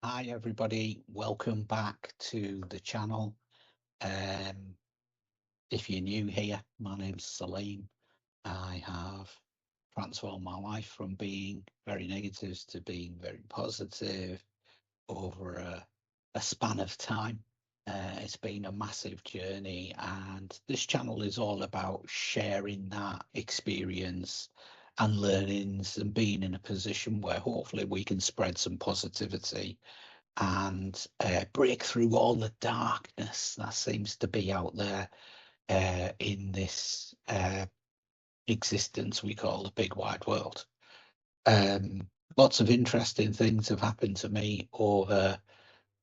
Hi everybody, welcome back to the channel. Um, if you're new here, my name's Saleem. I have transformed my life from being very negative to being very positive over a span of time. It's been a massive journey, and this channel is all about sharing that experience and learnings and being in a position where hopefully we can spread some positivity and break through all the darkness that seems to be out there in this existence we call the big wide world. Lots of interesting things have happened to me over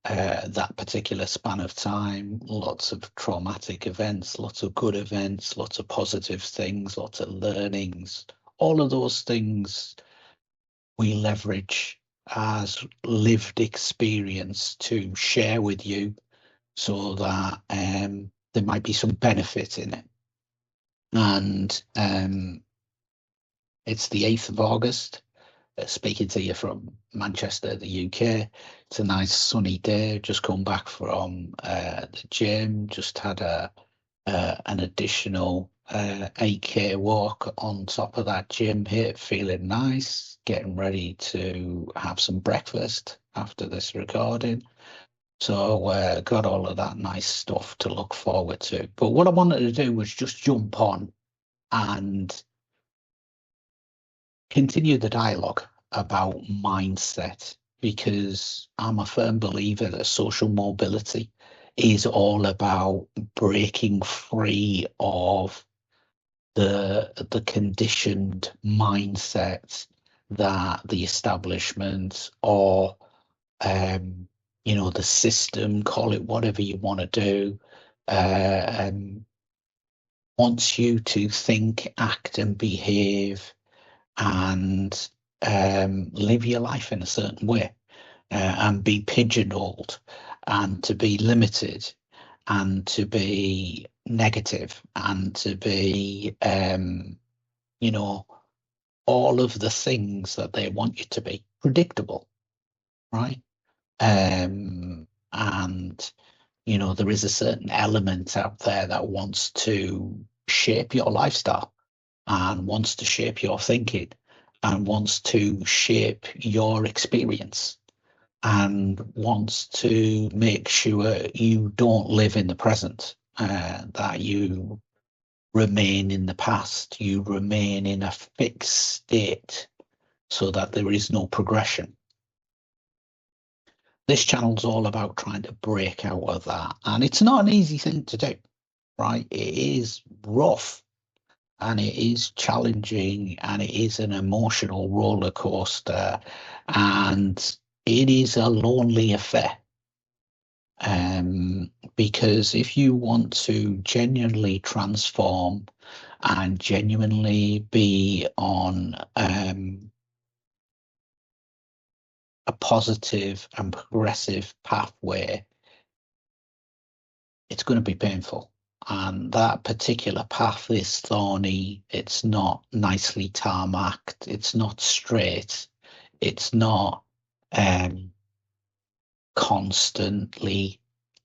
that particular span of time. Lots of traumatic events, lots of good events, lots of positive things, lots of learnings. All of those things we leverage as lived experience to share with you so that there might be some benefit in it. And it's the 8th of August, speaking to you from Manchester, the UK. It's a nice sunny day, just come back from the gym, just had an additional 8k walk on top of that gym hit, feeling nice, getting ready to have some breakfast after this recording. So got all of that nice stuff to look forward to. But what I wanted to do was just jump on and continue the dialogue about mindset, because I'm a firm believer that social mobility is all about breaking free of the conditioned mindset that the establishment or the system, call it whatever you want to do, wants you to think, act, and behave and live your life in a certain way, and be pigeonholed and to be limited and to be negative and to be, all of the things that they want you to be predictable, right? And there is a certain element out there that wants to shape your lifestyle and wants to shape your thinking and wants to shape your experience and wants to make sure you don't live in the present, that you remain in the past, you remain in a fixed state so that there is no progression. This channel's all about trying to break out of that. And it's not an easy thing to do, right? It is rough and it is challenging and it is an emotional roller coaster and it is a lonely affair. Because if you want to genuinely transform and genuinely be on a positive and progressive pathway, it's going to be painful. And that particular path is thorny. It's not nicely tarmacked. It's not straight. It's not constantly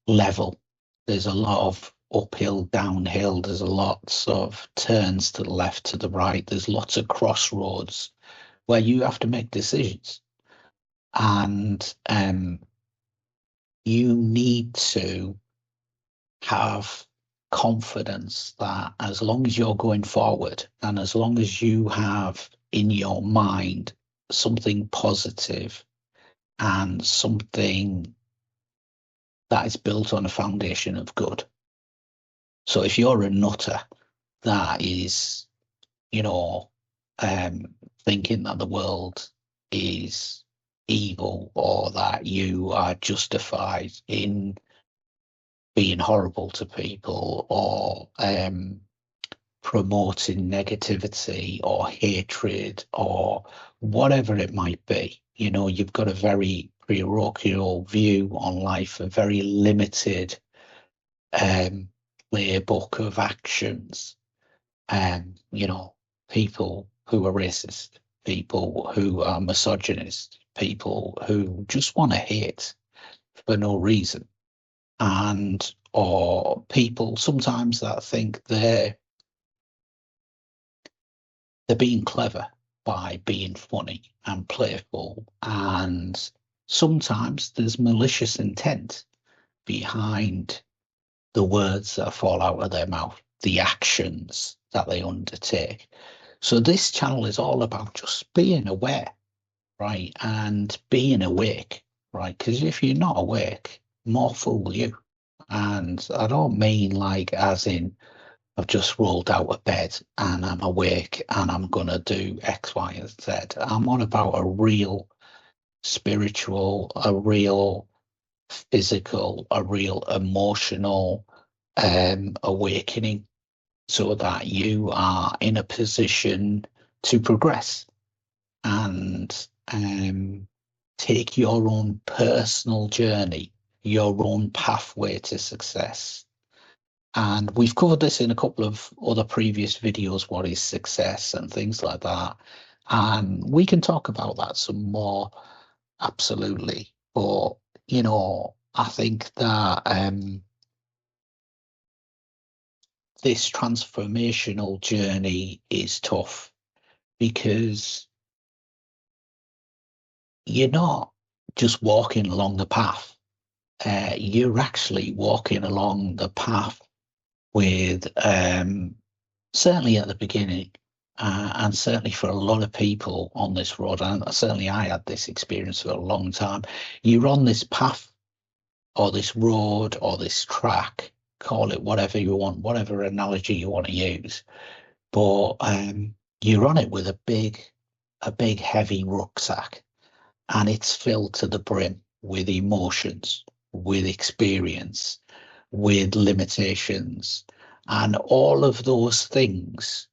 level. There's a lot of uphill, downhill. There's a lots of turns to the left, to the right. There's lots of crossroads where you have to make decisions. And you need to have confidence that as long as you're going forward and as long as you have in your mind something positive and something that is built on a foundation of good. So if you're a nutter that is, thinking that the world is evil or that you are justified in being horrible to people or promoting negativity or hatred or whatever it might be, you've got a very parochial view on life, a very limited playbook of actions. People who are racist, people who are misogynist, people who just want to hate for no reason, and or people sometimes that think they're being clever by being funny and playful, and sometimes there's malicious intent behind the words that fall out of their mouth, the actions that they undertake. So this channel is all about just being aware, right? And being awake, right? Because if you're not awake, more fool you. And I don't mean like as in I've just rolled out of bed and I'm awake and I'm going to do X, Y, and Z. I'm on about a real spiritual, a real physical, a real emotional awakening, so that you are in a position to progress and take your own personal journey, your own pathway to success. And we've covered this in a couple of other previous videos, what is success and things like that. And we can talk about that some more, absolutely. But, you know, I think that this transformational journey is tough because you're not just walking along the path. You're actually walking along the path with, certainly at the beginning, and certainly for a lot of people on this road, and certainly I had this experience for a long time, you're on this path or this road or this track, call it whatever you want, whatever analogy you want to use, but you're on it with a big heavy rucksack, and it's filled to the brim with emotions, with experience, with limitations, and all of those things.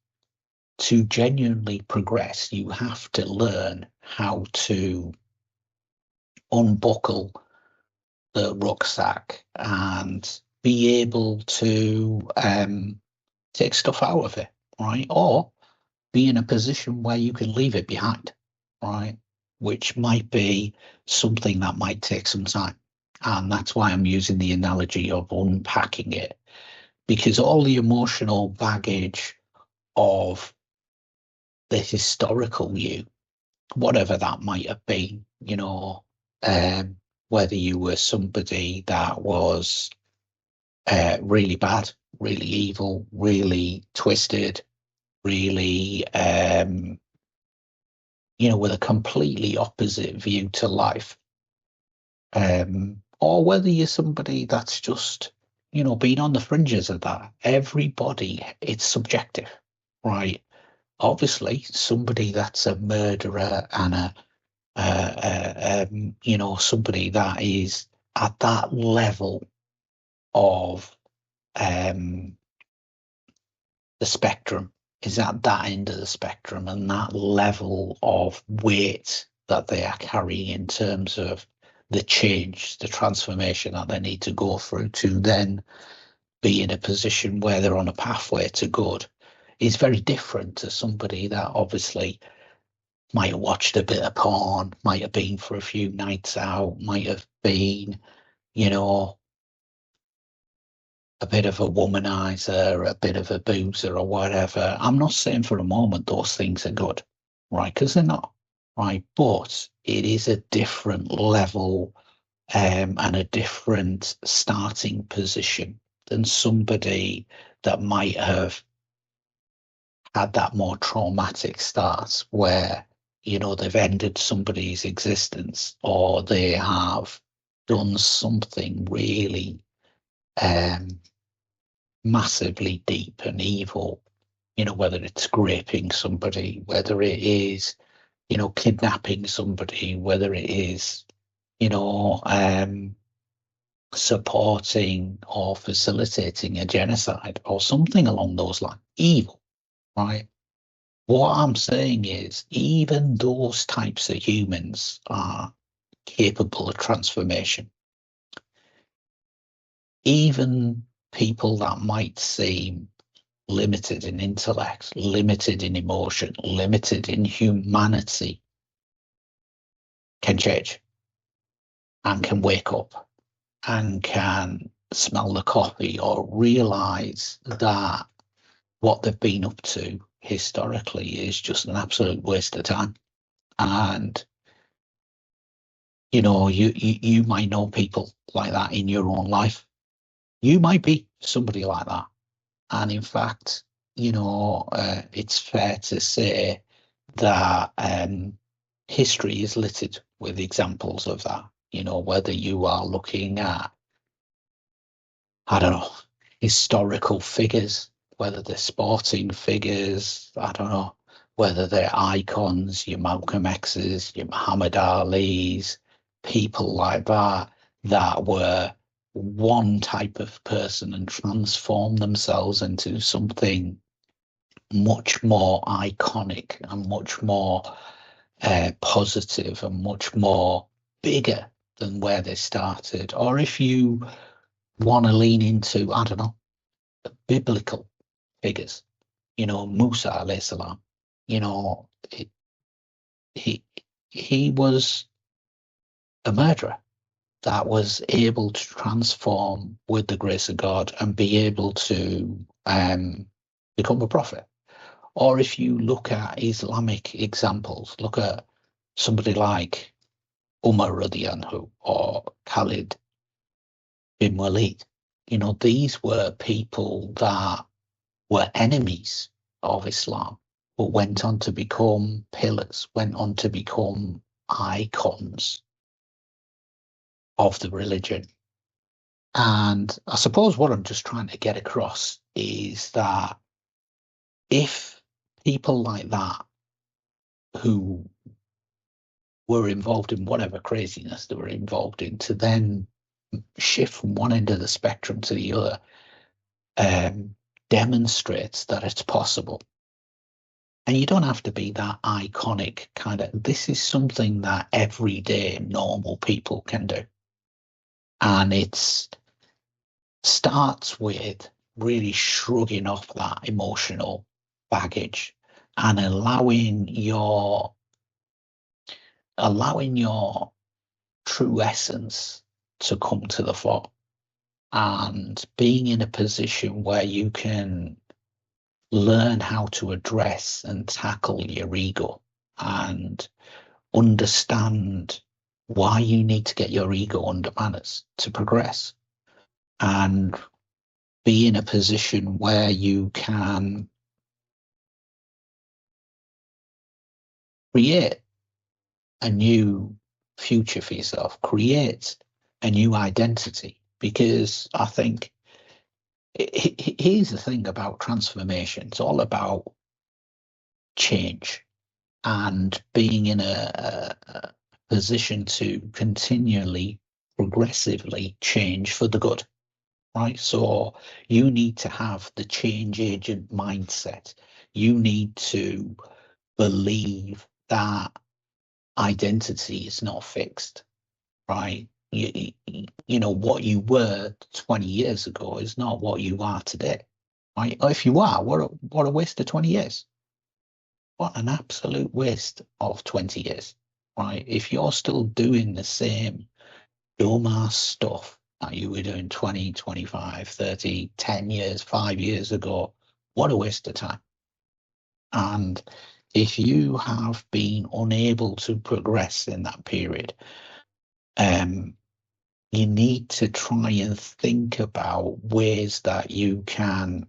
To genuinely progress, you have to learn how to unbuckle the rucksack and be able to take stuff out of it, right? Or be in a position where you can leave it behind, right? Which might be something that might take some time. And that's why I'm using the analogy of unpacking it, because all the emotional baggage of the historical you, whatever that might have been, you know, whether you were somebody that was really bad, really evil, really twisted, really, you know, with a completely opposite view to life, or whether you're somebody that's just, you know, been on the fringes of that. Everybody, it's subjective, right? Obviously, somebody that's a murderer and you know, somebody that is at that level of the spectrum, is at that end of the spectrum, and that level of weight that they are carrying in terms of the change, the transformation that they need to go through to then be in a position where they're on a pathway to good, is very different to somebody that obviously might have watched a bit of porn, might have been for a few nights out, might have been, you know, a bit of a womanizer, a bit of a boozer or whatever. I'm not saying for a moment those things are good, right? Because they're not, right? But it is a different level and a different starting position than somebody that might have had that more traumatic start where, you know, they've ended somebody's existence or they have done something really massively deep and evil, you know, whether it's raping somebody, whether it is, you know, kidnapping somebody, whether it is, you know, supporting or facilitating a genocide or something along those lines. Evil, right? What I'm saying is, even those types of humans are capable of transformation. Even people that might seem limited in intellect, limited in emotion, limited in humanity, can change and can wake up and can smell the coffee or realize that what they've been up to historically is just an absolute waste of time. And you might know people like that in your own life. You might be somebody like that. And in fact, it's fair to say that history is littered with examples of that. Whether you are looking at, I don't know, historical figures, whether they're sporting figures, I don't know, whether they're icons, your Malcolm X's, your Muhammad Ali's, people like that, that were one type of person and transformed themselves into something much more iconic and much more positive and much more bigger than where they started. Or if you want to lean into, I don't know, biblical figures, Musa alayhi salam, you know, it, he he was a murderer that was able to transform with the grace of God and be able to become a prophet. Or if you look at Islamic examples, look at somebody like Umar radiallahu anhu or Khalid bin Walid. These were people that were enemies of Islam, but went on to become pillars, went on to become icons of the religion. And I suppose what I'm just trying to get across is that if people like that who were involved in whatever craziness they were involved in to then shift from one end of the spectrum to the other demonstrates that it's possible. And you don't have to be that iconic kind of, this is something that everyday normal people can do. And it starts with really shrugging off that emotional baggage and allowing your true essence to come to the fore, and being in a position where you can learn how to address and tackle your ego and understand why you need to get your ego under manners to progress, and be in a position where you can create a new future for yourself, create a new identity. Because I think here's the thing about transformation, it's all about change and being in a position to continually, progressively change for the good, right? So you need to have the change agent mindset. You need to believe that identity is not fixed, right? What you were 20 years ago is not what you are today, right? If you are, what a waste of 20 years. What an absolute waste of 20 years, right? If you're still doing the same dumbass stuff that you were doing 20, 25, 30, 10 years, 5 years ago, what a waste of time. And if you have been unable to progress in that period, you need to try and think about ways that you can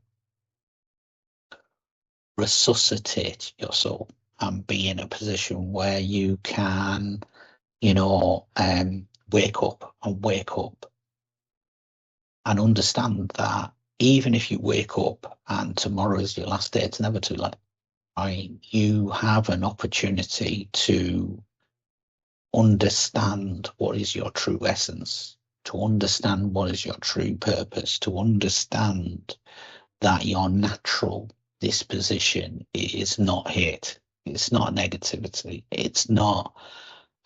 resuscitate your soul and be in a position where you can, wake up and understand that even if you wake up and tomorrow is your last day, it's never too late. Right? You have an opportunity to understand what is your true essence, to understand what is your true purpose, to understand that your natural disposition is not hate, it's not negativity, it's not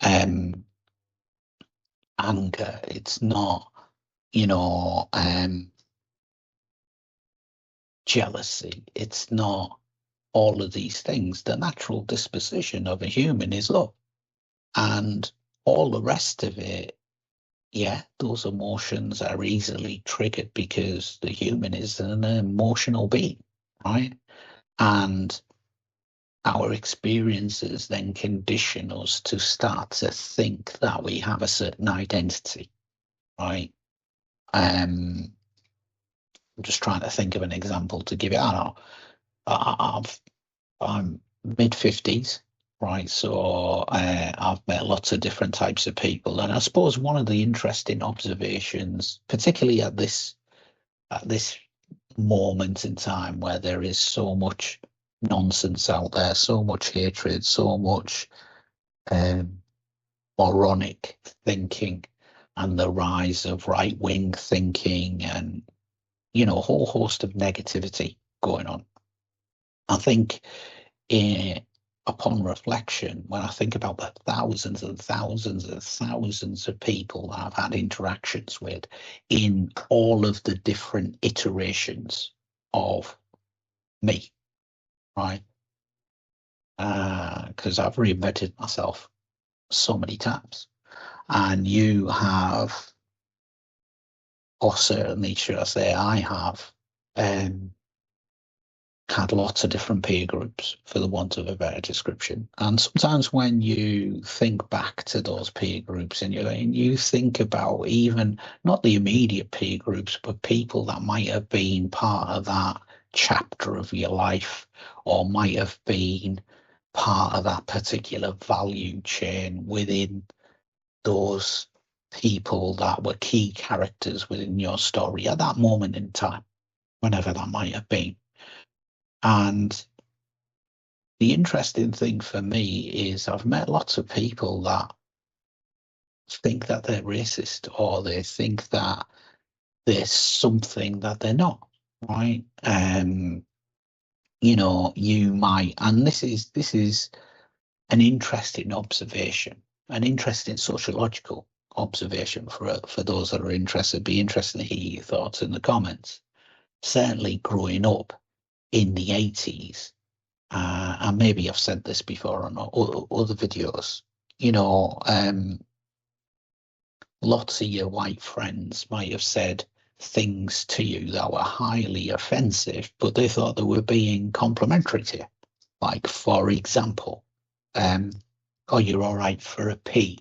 anger, it's not, jealousy, it's not all of these things. The natural disposition of a human is love. And All the rest of it, yeah, those emotions are easily triggered because the human is an emotional being, right? And our experiences then condition us to start to think that we have a certain identity, right? I'm just trying to think of an example to give it. I don't know. I'm mid-50s, right? So I've met lots of different types of people, and I suppose one of the interesting observations, particularly at this moment in time where there is so much nonsense out there, so much hatred, so much um, moronic thinking, and the rise of right-wing thinking, and a whole host of negativity going on. I think eh, upon reflection, when I think about the thousands and thousands and thousands of people that I've had interactions with in all of the different iterations of me, right? Because I've reinvented myself so many times, and you have, or certainly should I say, I have, um, had lots of different peer groups, for the want of a better description. And sometimes when you think back to those peer groups and you think about even not the immediate peer groups, but people that might have been part of that chapter of your life, or might have been part of that particular value chain within those people that were key characters within your story at that moment in time, whenever that might have been. And the interesting thing for me is I've met lots of people that think that they're racist, or they think that there's something that they're not, right? You might, and this is an interesting observation, an interesting sociological observation for those that are interested. Be interested to hear your thoughts in the comments. Certainly, growing up in the 80s, and maybe I've said this before on other videos, lots of your white friends might have said things to you that were highly offensive, but they thought they were being complimentary to you. Like, for example, oh, you're all right for a pee.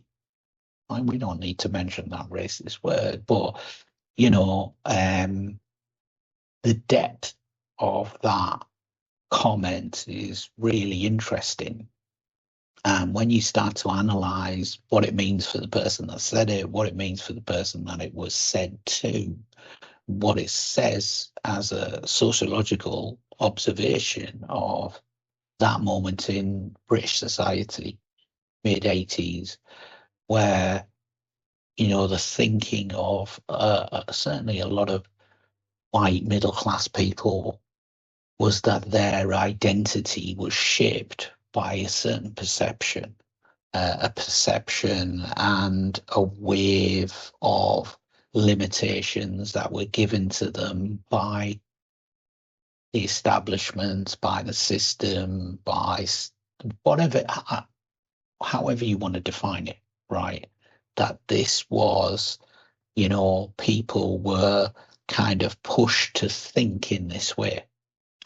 Like, we don't need to mention that racist word, but, the depth of that comment is really interesting. And when you start to analyze what it means for the person that said it, what it means for the person that it was said to, what it says as a sociological observation of that moment in British society, mid 80s, where, the thinking of certainly a lot of white middle class people was that their identity was shaped by a certain perception, a perception and a wave of limitations that were given to them by the establishment, by the system, by whatever, however you want to define it, right? That this was, people were kind of pushed to think in this way.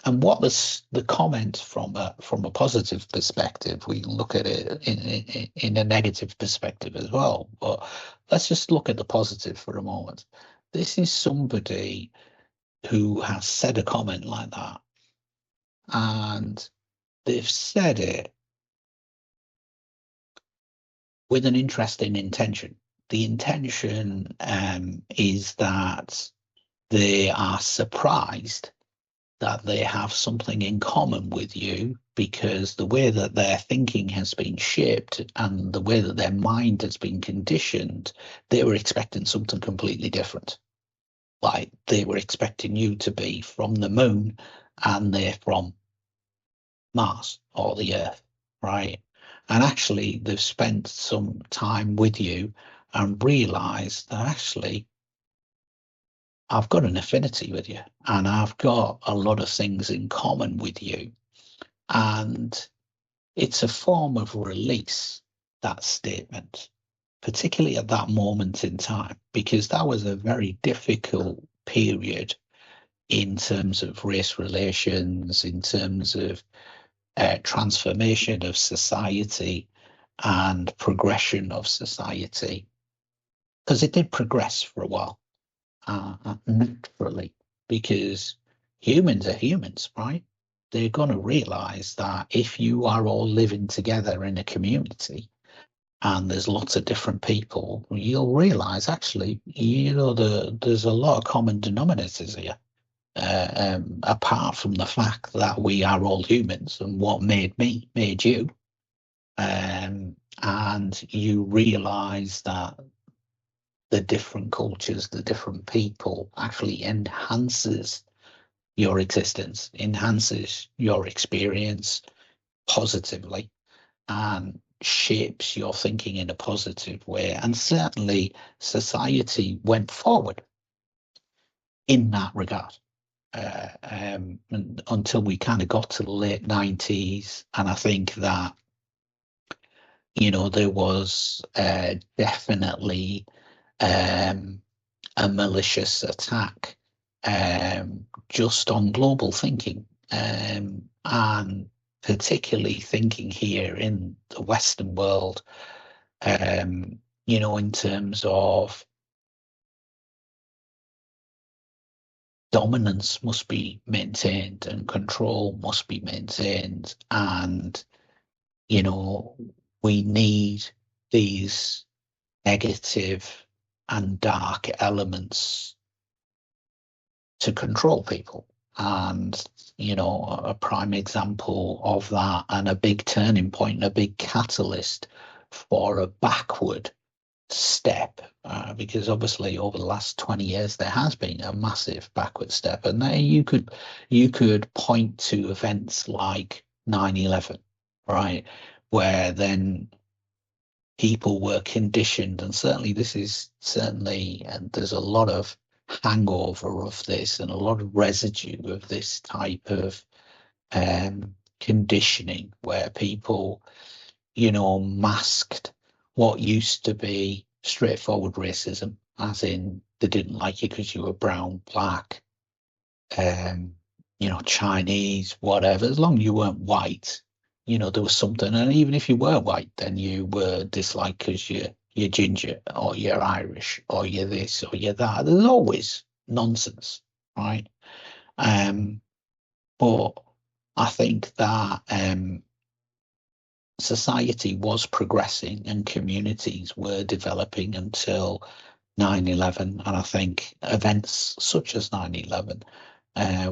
And what was the comment from a positive perspective? We can look at it in a negative perspective as well. But let's just look at the positive for a moment. This is somebody who has said a comment like that, and they've said it with an interesting intention. The intention is that they are surprised that they have something in common with you, because the way that their thinking has been shaped and the way that their mind has been conditioned, they were expecting something completely different. Like, they were expecting you to be from the moon and they're from Mars or the Earth, right? And actually, they've spent some time with you and realized that actually I've got an affinity with you and I've got a lot of things in common with you. And it's a form of release, that statement. particularly at that moment in time, because that was a very difficult period in terms of race relations, in terms of transformation of society and progression of society, because it did progress for a while, naturally, because humans are humans, right? They're going to realize that if you are all living together in a community and there's lots of different people, you'll realize actually, there's a lot of common denominators here. Apart from the fact that we are all humans and what made me made you, and you realize that the different cultures, the different people actually enhances your existence, enhances your experience positively, and shapes your thinking in a positive way. And certainly society went forward in that regard. Until we kind of got to the late 90s. And I think that, there was definitely a malicious attack just on global thinking, and particularly thinking here in the Western world, in terms of dominance must be maintained and control must be maintained. And, we need these negative and dark elements to control people. And, a prime example of that, and a big turning point, and a big catalyst for a backward step, because obviously over the last 20 years there has been a massive backward step, and there you could point to events like 9/11, right, where then people were conditioned, and certainly there's a lot of hangover of this and a lot of residue of this type of conditioning, where people masked what used to be straightforward racism, as in they didn't like you because you were brown, black, Chinese, whatever. As long as you weren't white, there was something. And even if you were white, then you were disliked because you're ginger, or you're Irish, or you're this, or you're that. There's always nonsense, right? But I think that society was progressing and communities were developing until 9/11. And I think events such as 9/11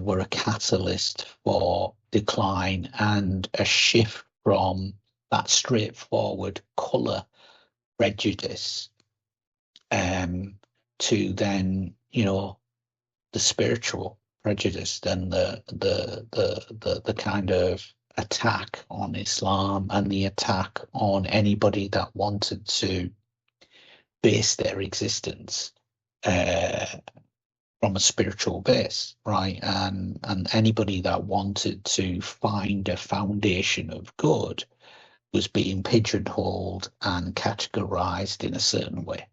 were a catalyst for decline and a shift from that straightforward colour prejudice to then, the spiritual prejudice, then the kind of attack on Islam and the attack on anybody that wanted to base their existence from a spiritual base, right? And anybody that wanted to find a foundation of good was being pigeonholed and categorized in a certain way,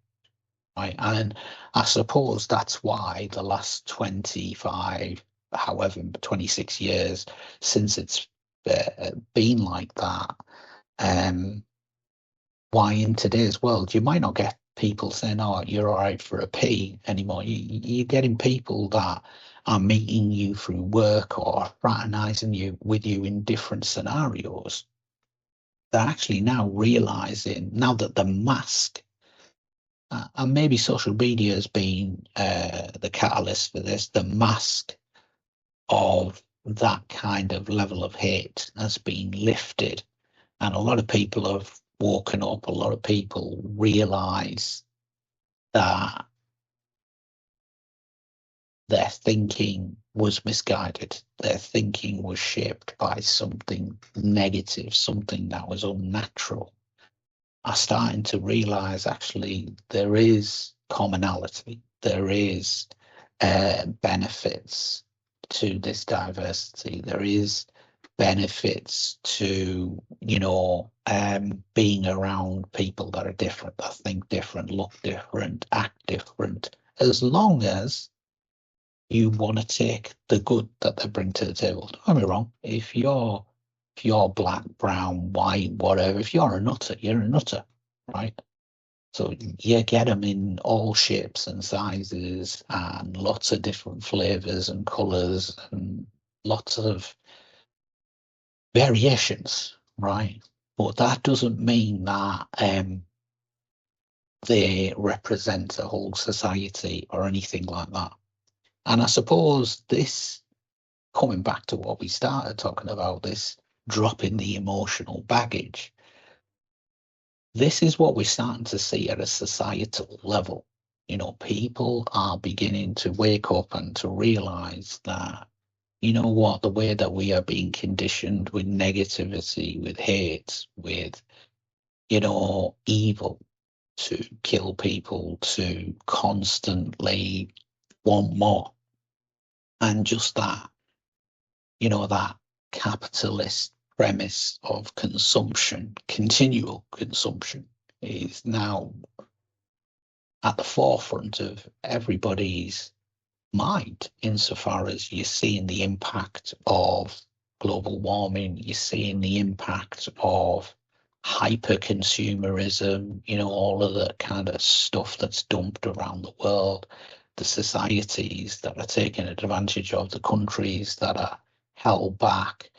right? And I suppose that's why the last 26 years since it's been like that, why in today's world you might not get people saying, "Oh, you're all right for a pee" anymore. You're getting people that are meeting you through work or fraternizing with you in different scenarios. They're actually now realizing, now that the mask, and maybe social media has been the catalyst for this, the mask of that kind of level of hate has been lifted, and a lot of people have woken up. A lot of people realize that their thinking was misguided. Their thinking was shaped by something negative, something that was unnatural. Are starting to realize actually there is commonality, there is benefits to this diversity, there is benefits to, being around people that are different, that think different, look different, act different, as long as you want to take the good that they bring to the table. Don't get me wrong. If you're black, brown, white, whatever, if you're a nutter, you're a nutter, right? So you get them in all shapes and sizes and lots of different flavors and colors and lots of variations, right? But that doesn't mean that they represent a whole society or anything like that. And I suppose this, coming back to what we started talking about, this dropping the emotional baggage, this is what we're starting to see at a societal level. People are beginning to wake up and to realize that, the way that we are being conditioned with negativity, with hate, with, evil, to kill people, to constantly want more. And just that, that capitalist premise of consumption, continual consumption, is now at the forefront of everybody's mind, insofar as you're seeing the impact of global warming, you're seeing the impact of hyper consumerism, all of the kind of stuff that's dumped around the world, the societies that are taking advantage of the countries that are held back.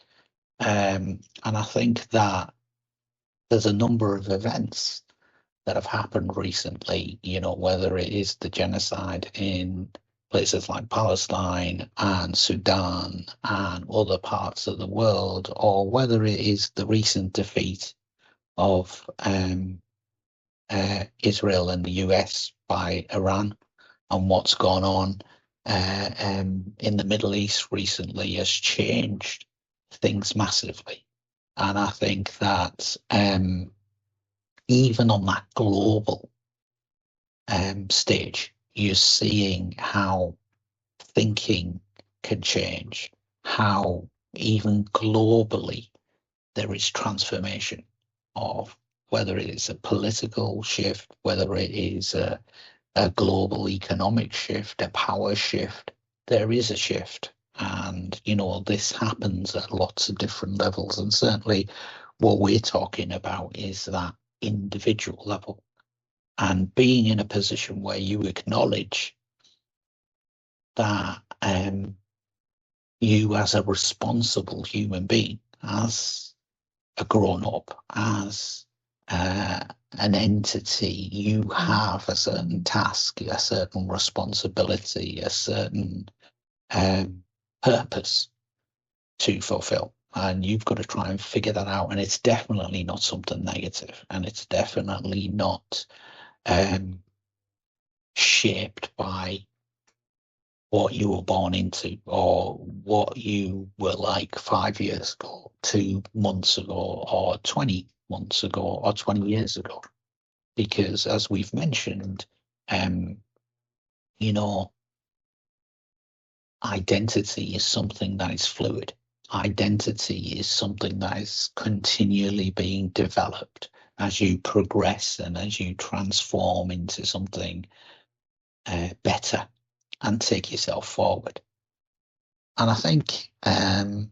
And I think that there's a number of events that have happened recently, whether it is the genocide in places like Palestine and Sudan and other parts of the world, or whether it is the recent defeat of Israel and the US by Iran, and what's gone on in the Middle East recently has changed things massively. And I think that even on that global stage, you're seeing how thinking can change, how even globally there is transformation of whether it is a political shift, whether it is a global economic shift, a power shift. There is a shift. And, this happens at lots of different levels. And certainly what we're talking about is that individual level. And being in a position where you acknowledge that you, as a responsible human being, as a grown up, as an entity, you have a certain task, a certain responsibility, a certain purpose to fulfill. And you've got to try and figure that out. And it's definitely not something negative, and it's definitely not shaped by what you were born into or what you were like 5 years ago, 2 months ago, or 20 months ago, or 20 years ago. Because as we've mentioned, identity is something that is fluid. Identity is something that is continually being developed as you progress and as you transform into something better and take yourself forward. And I think I'm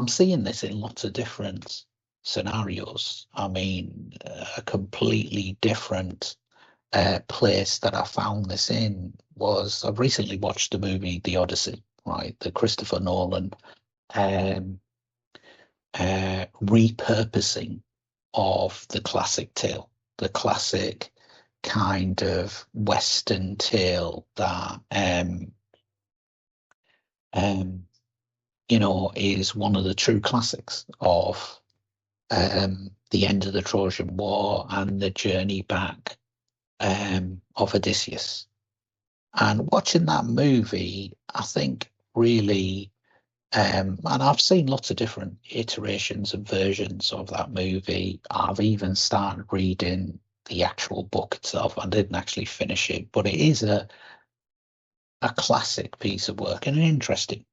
seeing this in lots of different scenarios. I mean, a completely different place that I found this in was, I've recently watched the movie The Odyssey, right? The Christopher Nolan repurposing of the classic tale, the classic kind of Western tale that is one of the true classics of the end of the Trojan War and the journey back of Odysseus. And watching that movie, I think really, and I've seen lots of different iterations and versions of that movie. I've even started reading the actual book itself. I didn't actually finish it, but it is a classic piece of work and an interesting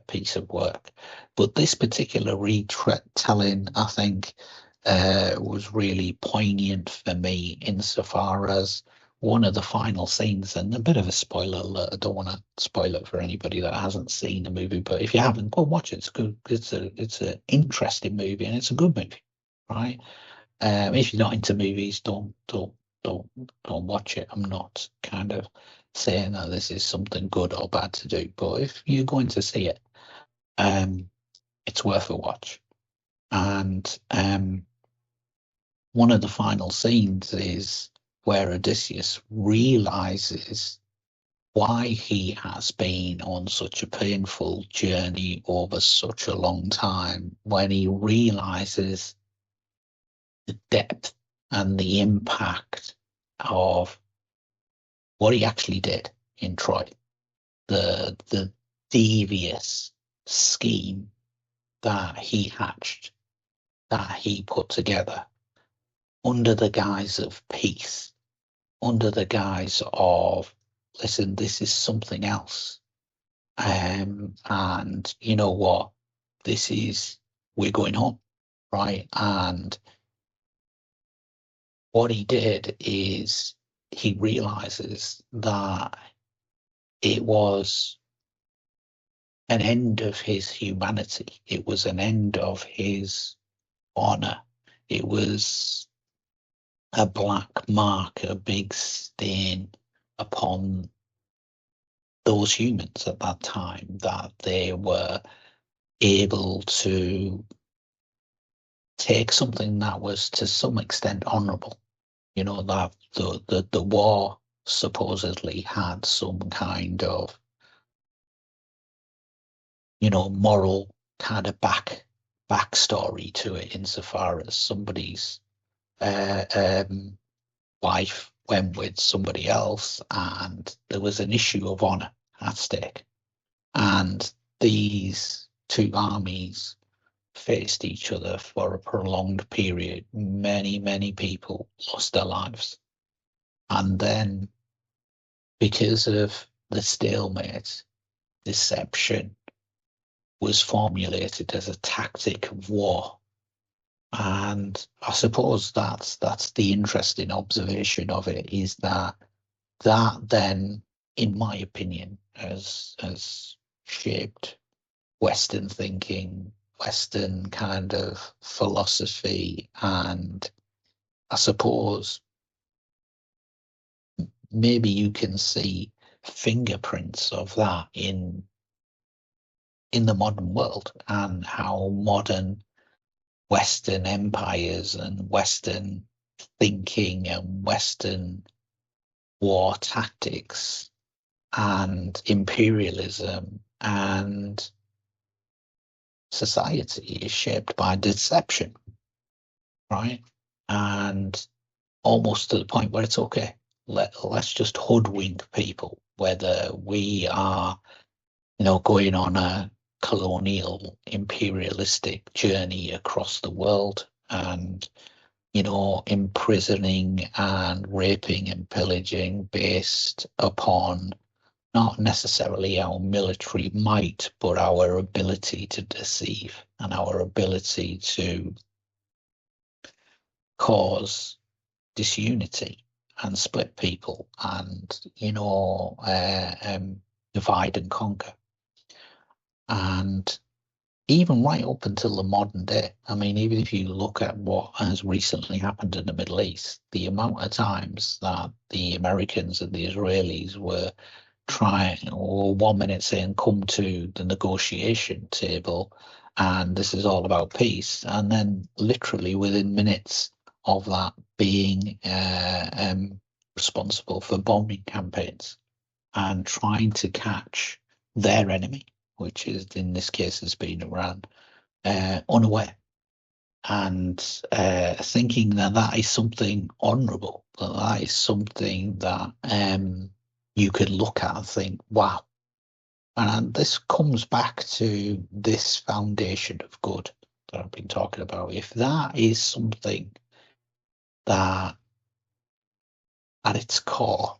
piece of work. But this particular retelling, I think, was really poignant for me insofar as one of the final scenes, and a bit of a spoiler alert. I don't want to spoil it for anybody that hasn't seen the movie, but if you haven't, go watch it. It's good. It's an interesting movie, and it's a good movie, right? If you're not into movies, don't watch it. I'm not kind of saying that this is something good or bad to do, but if you're going to see it, it's worth a watch. And one of the final scenes is where Odysseus realizes why he has been on such a painful journey over such a long time, when he realizes the depth and the impact of what he actually did in Troy, the devious scheme that he hatched, that he put together under the guise of peace, under the guise of, listen, this is something else. And you know what? We're going home, right? And what he did is he realizes that it was an end of his humanity. It was an end of his honor. It was a black mark, a big stain upon those humans at that time, that they were able to take something that was to some extent honorable. You know, that the war supposedly had some kind of, you know, moral kind of backstory to it, insofar as somebody's wife went with somebody else, and there was an issue of honor at stake. And these two armies faced each other for a prolonged period. Many people lost their lives. And then, because of the stalemate, deception was formulated as a tactic of war. And I suppose that's the interesting observation of it, is that then, in my opinion, has shaped Western thinking, Western kind of philosophy, and I suppose maybe you can see fingerprints of that in the modern world, and how modern Western empires and Western thinking and Western war tactics and imperialism and society is shaped by deception, right? And almost to the point where it's okay. Let's just hoodwink people, whether we are, you know, going on a colonial imperialistic journey across the world, and, you know, imprisoning and raping and pillaging based upon not necessarily our military might, but our ability to deceive and our ability to cause disunity and split people, and, you know, divide and conquer. And even right up until the modern day, I mean, even if you look at what has recently happened in the Middle East, the amount of times that the Americans and the Israelis were trying, or 1 minute saying, come to the negotiation table and this is all about peace, and then literally within minutes of that being responsible for bombing campaigns and trying to catch their enemy, which is, in this case, has been Iran, unaware, and thinking that that is something honourable, that is something that you could look at and think, wow. And this comes back to this foundation of good that I've been talking about. If that is something that, at its core,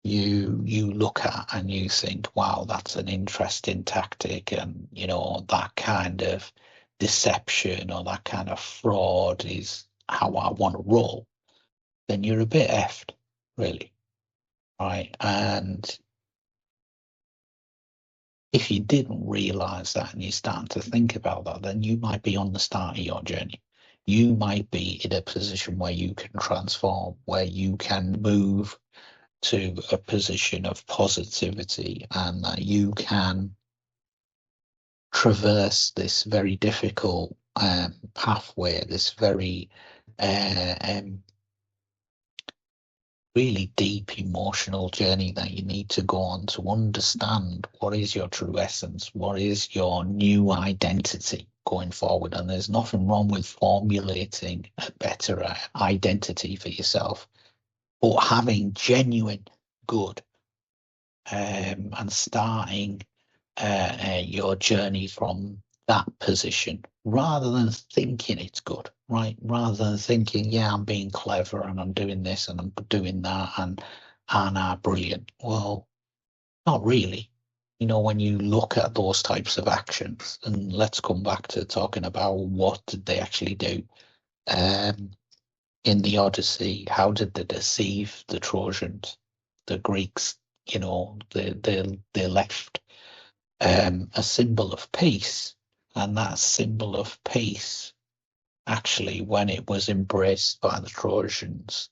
you look at and you think, wow, that's an interesting tactic, and that kind of deception or that kind of fraud is how I want to roll, then you're a bit effed, really, right? And if you didn't realize that and you start to think about that, then you might be on the start of your journey. You might be in a position where you can transform, where you can move to a position of positivity, and that you can traverse this very difficult pathway, this very really deep emotional journey that you need to go on to understand what is your true essence, what is your new identity going forward. And there's nothing wrong with formulating a better identity for yourself, but having genuine good and starting your journey from that position rather than thinking it's good, right? Rather than thinking, yeah, I'm being clever and I'm doing this and I'm doing that and brilliant. Well, not really. When you look at those types of actions, and let's come back to talking about what did they actually do. In the Odyssey, how did they deceive the Trojans, the Greeks? They left a symbol of peace. And that symbol of peace, actually, when it was embraced by the Trojans,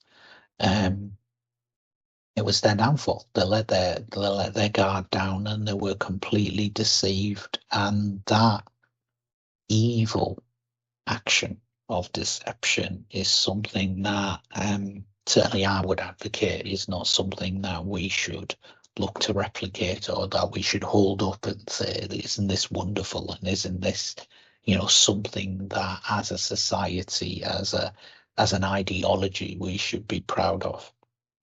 it was their downfall. They let their guard down and they were completely deceived. And that evil action of deception is something that certainly I would advocate is not something that we should look to replicate, or that we should hold up and say, isn't this wonderful, and isn't this something that as a society, as an ideology, we should be proud of,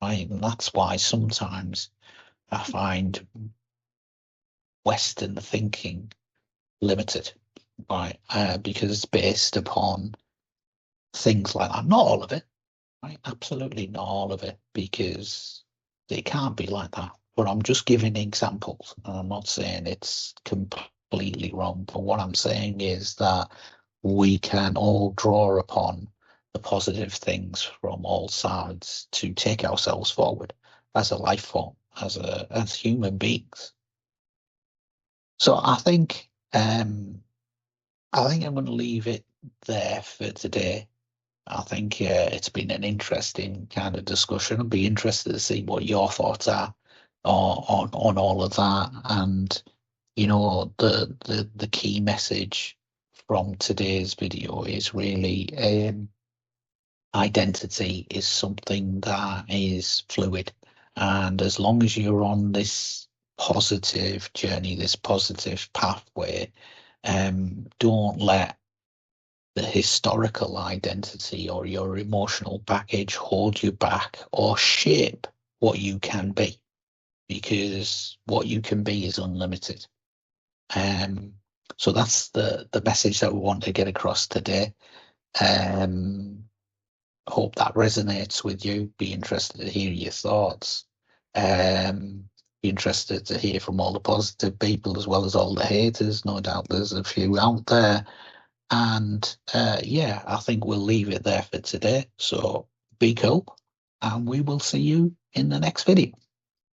right? And that's why sometimes I find Western thinking limited, right? Because it's based upon things like that. Not all of it, right? Absolutely not all of it, because it can't be like that. But I'm just giving examples. And I'm not saying it's completely wrong. But what I'm saying is that we can all draw upon the positive things from all sides to take ourselves forward as a life form, as human beings. So I think I'm going to leave it there for today. I think it's been an interesting kind of discussion. I'd be interested to see what your thoughts are on all of that. And the key message from today's video is really identity is something that is fluid. And as long as you're on this positive journey, this positive pathway, don't let the historical identity or your emotional baggage hold you back or shape what you can be, because what you can be is unlimited. So that's the message that we want to get across today. Hope that resonates with you. Be interested to hear your thoughts. Be interested to hear from all the positive people as well as all the haters. No doubt there's a few out there. And yeah, I think we'll leave it there for today. So be cool, and we will see you in the next video.